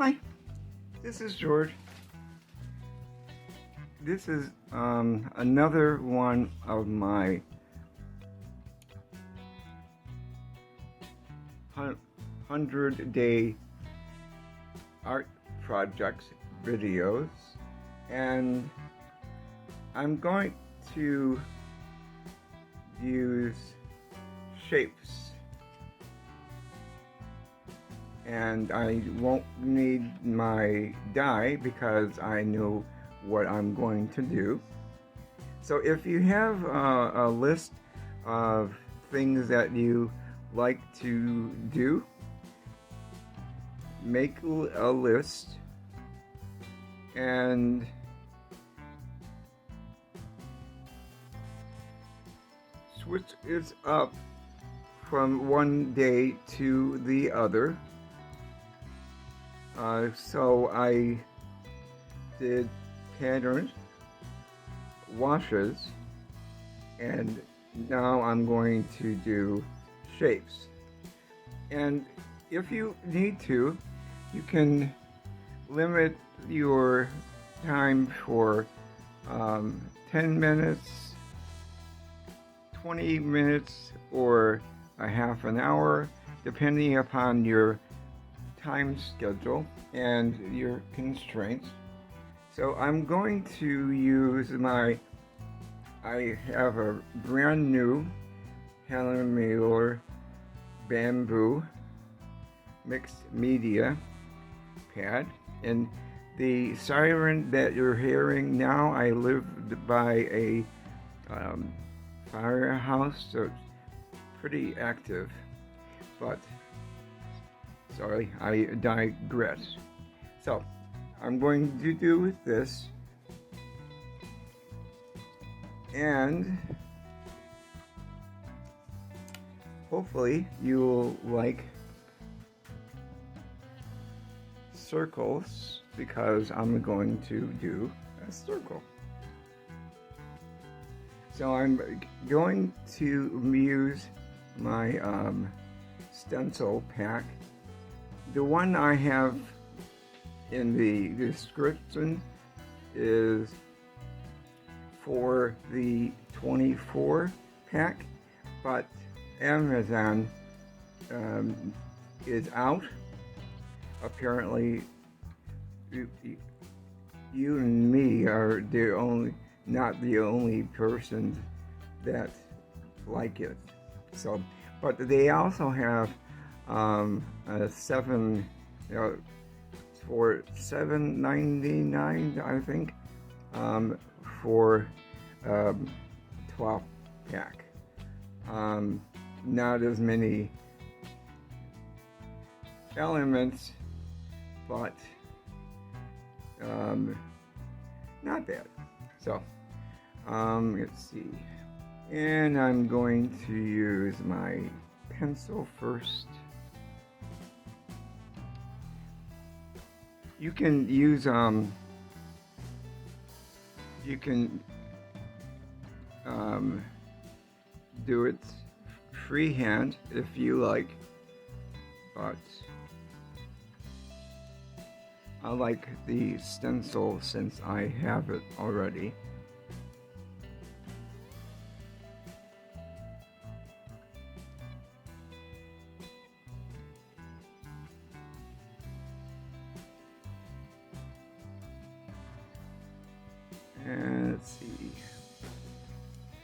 Hi, this is George. This is another one of my 100-day art projects videos, and I'm going to use shapes. And I won't need my die because I know what I'm going to do. So if you have a list of things that you like to do, make a list and switch it up from one day to the other. So I did patterns, washes, and now I'm going to do shapes. And if you need to, you can limit your time for 10 minutes, 20 minutes, or a half an hour, depending upon your time schedule and your constraints. So I'm going to use I have a brand new Helen Miller bamboo mixed media pad, and the siren that you're hearing now, I live by a firehouse, so it's pretty active, but sorry, I digress. So, I'm going to do this, and hopefully you'll like circles because I'm going to do a circle. So I'm going to use my stencil pack. The one I have in the description is for the 24 pack, but Amazon is out. Apparently, you and me are not the only persons that like it. So, but they also have a for $7.99, I think, for 12 pack. Not as many elements, but not bad. So let's see, and I'm going to use my pencil first. You can use do it freehand if you like, but I like the stencil since I have it already. And let's see,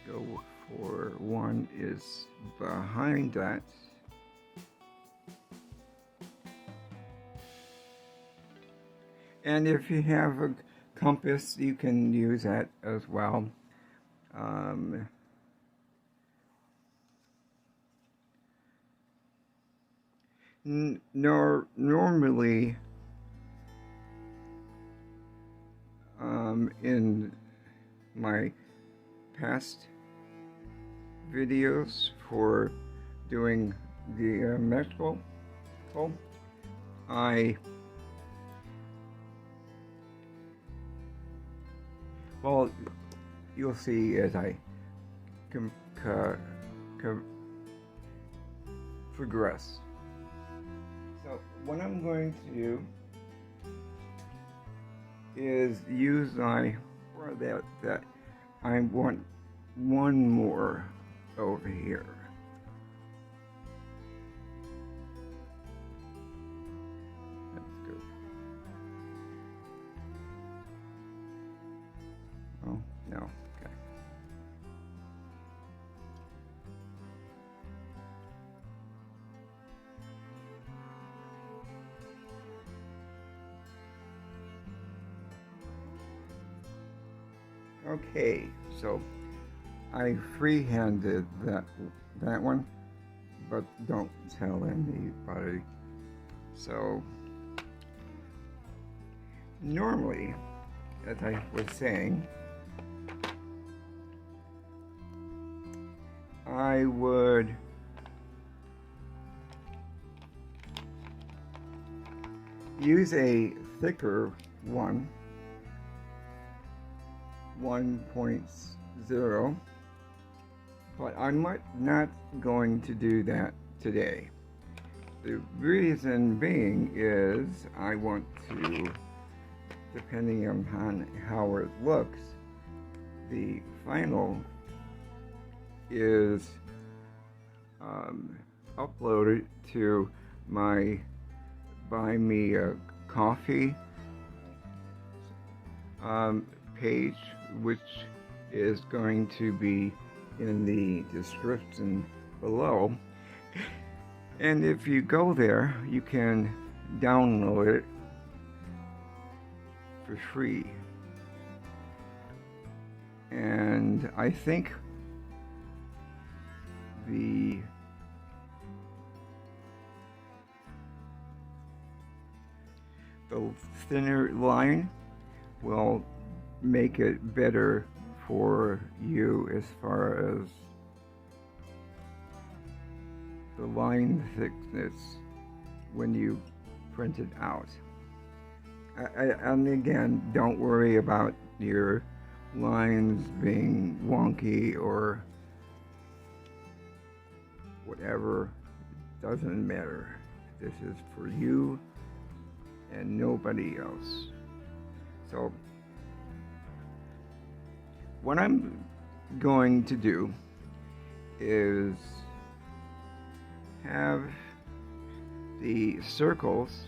go for one is behind that. And if you have a compass, you can use that as well. Normally, in my past videos for doing the metrical, well, you'll see as I progress. So what I'm going to do is use my, or that I want one more over here. That's good. Oh, no, okay. Okay, so I freehanded that one, but don't tell anybody. So normally, as I was saying, I would use a thicker one, 1.0, but I'm not going to do that today. The reason being is I want to, depending on how it looks, the final is uploaded to my Buy Me a Coffee page, which is going to be in the description below. And if you go there, you can download it for free. And I think the thinner line will make it better for you as far as the line thickness when you print it out. And again, don't worry about your lines being wonky or whatever. It doesn't matter. This is for you and nobody else. So what I'm going to do is have the circles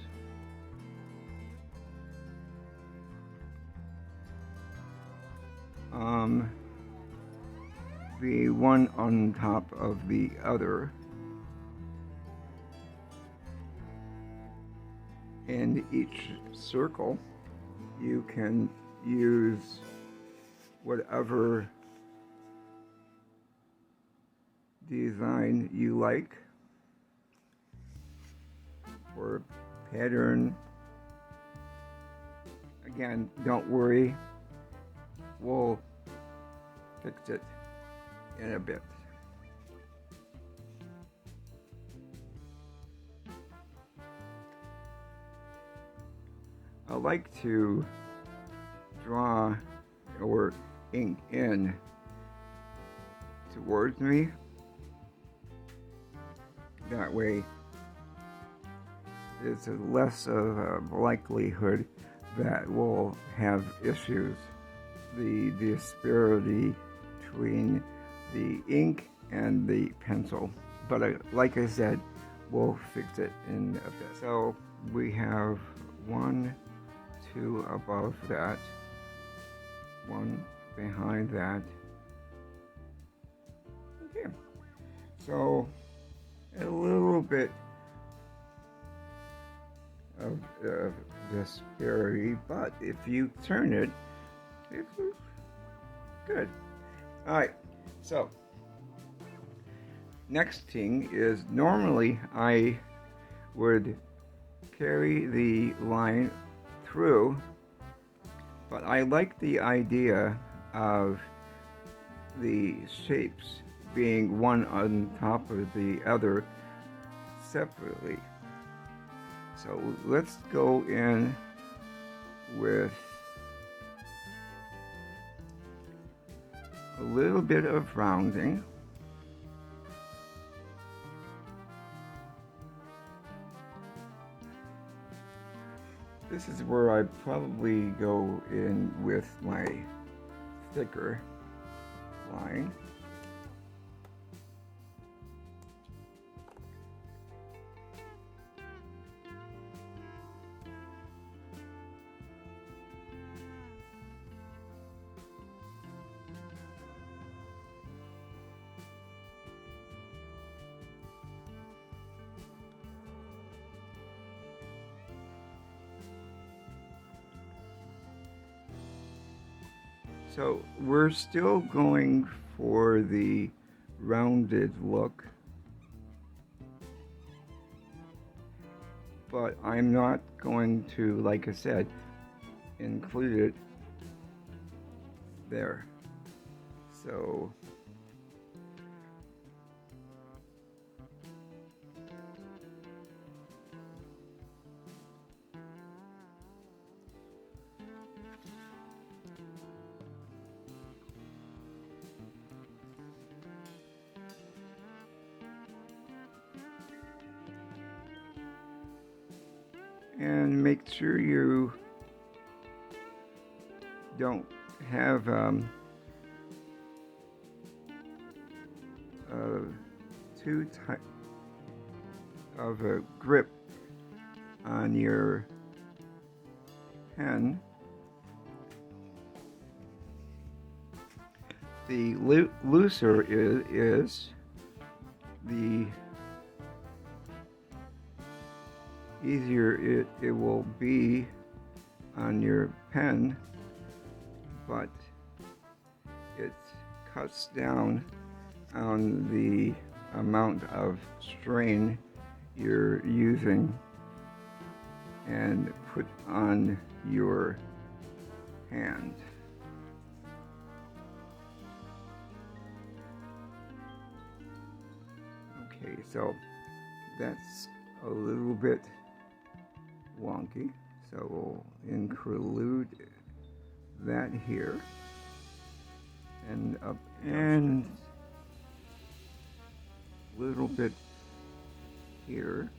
be one on top of the other, and each circle you can use whatever design you like or pattern. Again, don't worry, we'll fix it in a bit. I like to draw or ink in towards me. That way there's less of a likelihood that we'll have issues. The disparity between the ink and the pencil. But like I said, we'll fix it in a bit. So we have 1, 2 above that, 1 behind that. Okay, so a little bit of disparity, but if you turn it, it's good. All right, so next thing is, normally I would carry the line through, but I like the idea of the shapes being one on top of the other separately. So let's go in with a little bit of rounding. This is where I probably go in with my thicker line. So we're still going for the rounded look, but I'm not going to, like I said, include it there. So and make sure you don't have too tight of a grip on your pen. The looser is, the easier it will be on your pen, but it cuts down on the amount of strain you're using and put on your hand. Okay, so that's a little bit wonky, so we'll include that here and up and a little bit here.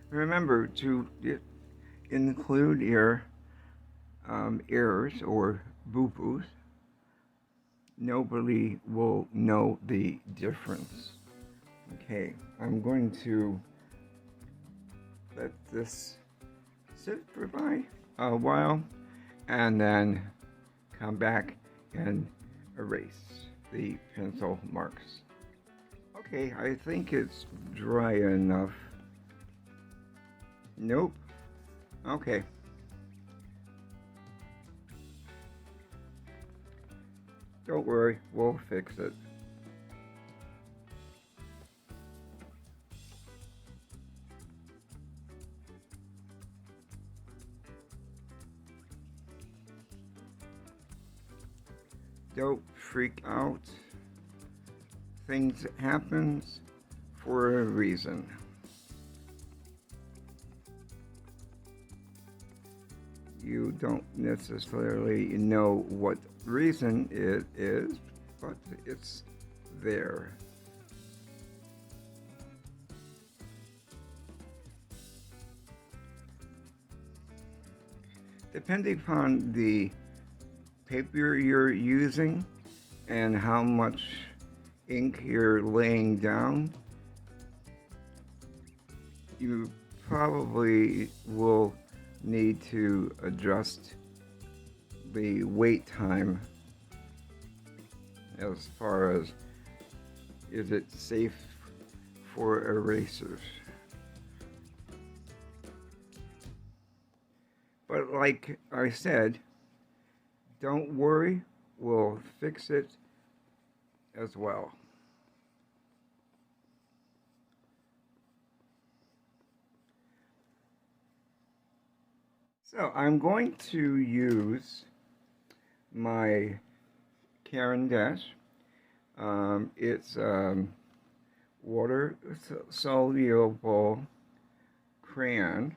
Remember to include your errors or boo-boos. Nobody will know the difference. Okay, I'm going to let this sit for a while and then come back and erase the pencil marks. Okay, I think it's dry enough. Nope. Okay. Don't worry, we'll fix it. Don't freak out. Things happen for a reason. You don't necessarily know what reason it is, but it's there. Depending upon the paper you're using and how much ink you're laying down, you probably will need to adjust the wait time as far as is it safe for erasers. But like I said, don't worry, we'll fix it as well. So I'm going to use my Caran d'Ache. It's water soluble crayon,